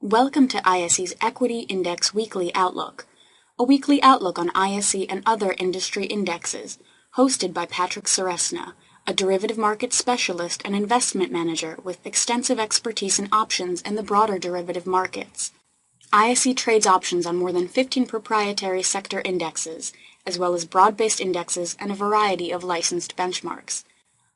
Welcome to ISE's Equity Index Weekly Outlook, a weekly outlook on ISE and other industry indexes, hosted by Patrick Seresna, a derivative market specialist and investment manager with extensive expertise in options and the broader derivative markets. ISE trades options on more than 15 proprietary sector indexes, as well as broad-based indexes and a variety of licensed benchmarks.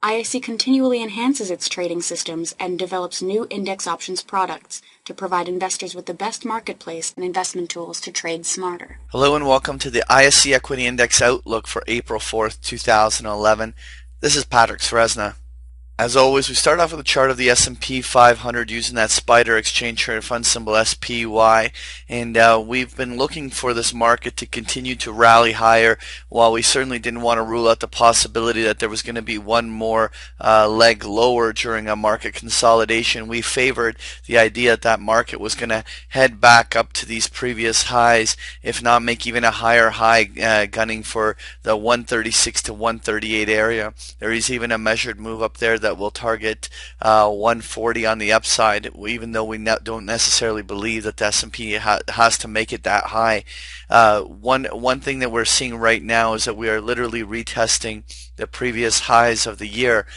ISE continually enhances its trading systems and develops new index options products to provide investors with the best marketplace and investment tools to trade smarter. Hello and welcome to the ISE Equity Index Outlook for April 4th, 2011. This is Patrick Seresna. As always, we start off with a chart of the S&P 500 using that SPDR exchange traded fund symbol SPY, and we've been looking for this market to continue to rally higher. While we certainly didn't want to rule out the possibility that there was going to be one more leg lower during a market consolidation, we favored the idea that that market was going to head back up to these previous highs, if not make even a higher high, gunning for the 136 to 138 area. There is even a measured move up there that will target 140 on the upside, even though we don't necessarily believe that the S&P has to make it that high. One thing that we're seeing right now is that we are literally retesting the previous highs of the year.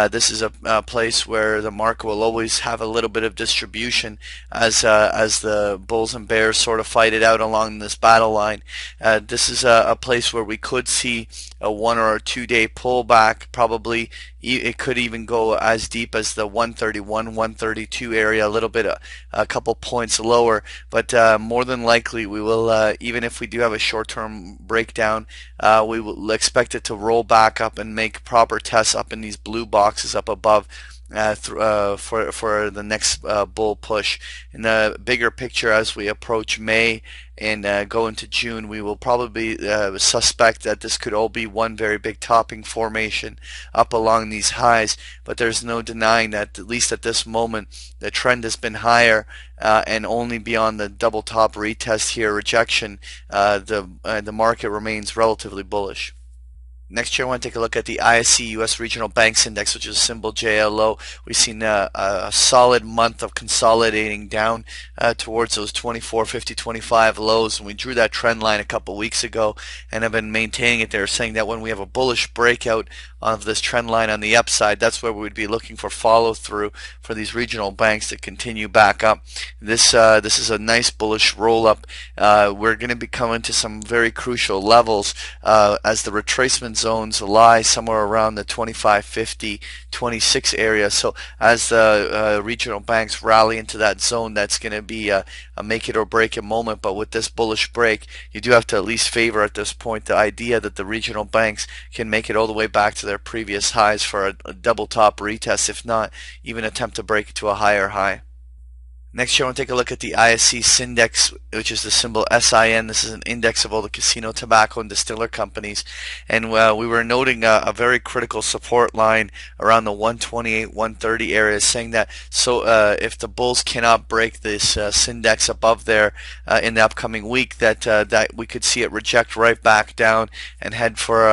This is a place where the market will always have a little bit of distribution as the bulls and bears sort of fight it out along this battle line. This is a place where we could see a 1 or 2 day pullback. Probably it could even go as deep as the 131, 132 area, a little bit, a couple points lower. But more than likely, we will, even if we do have a short-term breakdown, we will expect it to roll back up and make proper tests up in these blue boxes up above for the next bull push. In the bigger picture, as we approach May and go into June, we will probably suspect that this could all be one very big topping formation up along these highs, but there's no denying that, at least at this moment, the trend has been higher, and only beyond the double top retest here, rejection, the market remains relatively bullish. Next here, I want to take a look at the ISE U.S. Regional Banks Index, which is symbol JLO. We've seen a solid month of consolidating down towards those 24.50, 25 lows, and we drew that trend line a couple weeks ago and have been maintaining it there, saying that when we have a bullish breakout of this trend line on the upside, that's where we would be looking for follow through for these regional banks to continue back up. This is a nice bullish roll up. We're going to be coming to some very crucial levels as the retracement zones lie somewhere around the 25.50, 26 area. So as the regional banks rally into that zone, that's going to be a make it or break it moment. But with this bullish break, you do have to at least favor at this point the idea that the regional banks can make it all the way back to their previous highs for a double top retest, if not even attempt to break it to a higher high. Next here, I want to take a look at the ISE Syndex, which is the symbol SIN. This is an index of all the casino, tobacco, and distiller companies. And we were noting a very critical support line around the 128, 130 area, saying that if the bulls cannot break this Syndex above there in the upcoming week, that we could see it reject right back down and head for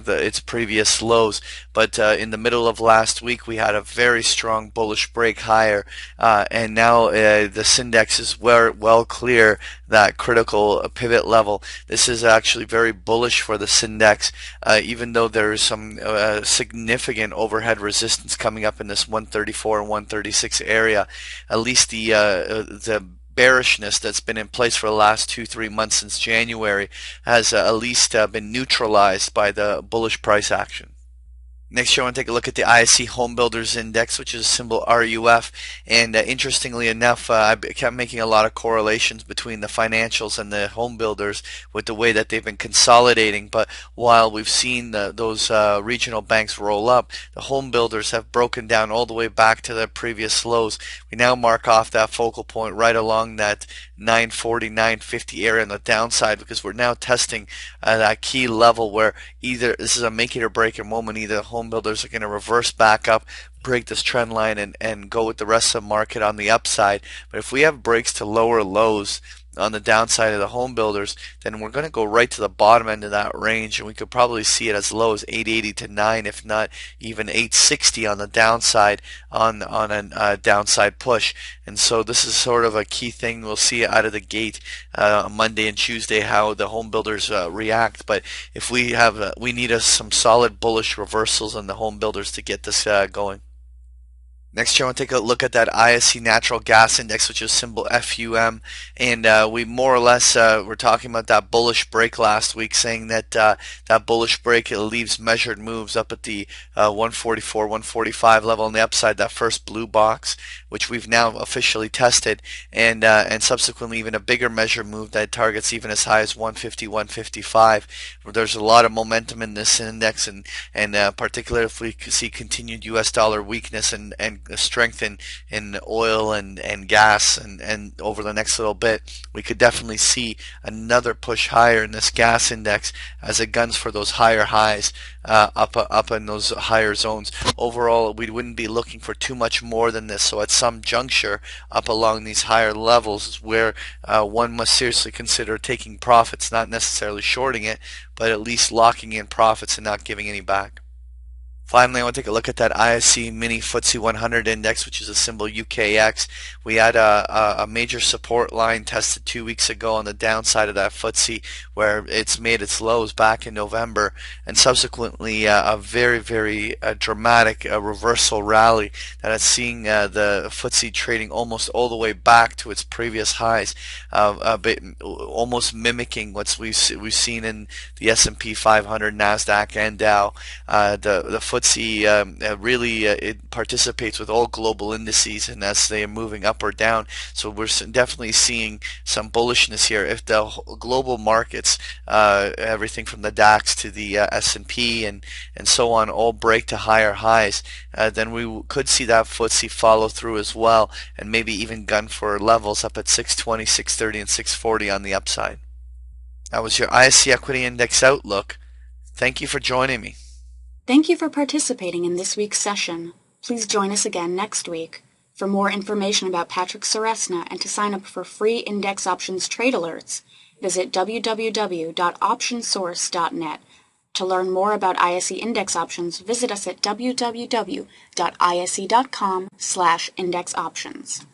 its previous lows. But in the middle of last week, we had a very strong bullish break higher, and now the Syndex is well clear that critical pivot level. This is actually very bullish for the Syndex, even though there is some significant overhead resistance coming up in this 134 and 136 area. At least the bearishness that's been in place for the last 2-3 months since January has at least been neutralized by the bullish price action. Next here, I want to take a look at the ISE Home Builders Index, which is symbol RUF. And interestingly enough, I kept making a lot of correlations between the financials and the home builders with the way that they've been consolidating. But while we've seen those regional banks roll up, the home builders have broken down all the way back to their previous lows. We now mark off that focal point right along that 940, 950 area on the downside, because we're now testing that key level where either this is a make it or break it moment. Either the home builders are going to reverse back up, break this trend line, and go with the rest of the market on the upside. But if we have breaks to lower lows on the downside of the home builders, then we're going to go right to the bottom end of that range, and we could probably see it as low as 880 to 9, if not even 860 on the downside on a downside push. And so this is sort of a key thing. We'll see out of the gate Monday and Tuesday how the home builders react. But if we have we need some solid bullish reversals on the home builders to get this going. Next here, I want to take a look at that ISE Natural Gas Index, which is symbol FUM, and we more or less were talking about that bullish break last week, saying that that bullish break, it leaves measured moves up at the 144, 145 level on the upside, that first blue box, which we've now officially tested, and subsequently even a bigger measured move that targets even as high as 150, 155. There's a lot of momentum in this index, and particularly if we see continued U.S. dollar weakness and strength in oil and gas and over the next little bit, we could definitely see another push higher in this gas index as it guns for those higher highs up in those higher zones. Overall, we wouldn't be looking for too much more than this, so at some juncture up along these higher levels is where one must seriously consider taking profits, not necessarily shorting it, but at least locking in profits and not giving any back. Finally, I want to take a look at that ISE Mini FTSE 100 Index, which is a symbol UKX. We had a major support line tested 2 weeks ago on the downside of that FTSE, where it's made its lows back in November, and subsequently a very, very dramatic reversal rally that is seeing the FTSE trading almost all the way back to its previous highs, almost mimicking what we've seen in the S&P 500, NASDAQ, and Dow. The FTSE really it participates with all global indices, and as they are moving up or down, so we're definitely seeing some bullishness here. If the global markets, everything from the DAX to the S&P and so on, all break to higher highs, then we could see that FTSE follow through as well, and maybe even gun for levels up at 620, 630, and 640 on the upside. That was your ISE Equity Index Outlook. Thank you for joining me. Thank you for participating in this week's session. Please join us again next week. For more information about Patrick Ceresna and to sign up for free index options trade alerts, visit www.optionsource.net. To learn more about ISE index options, visit us at www.ise.com/indexoptions.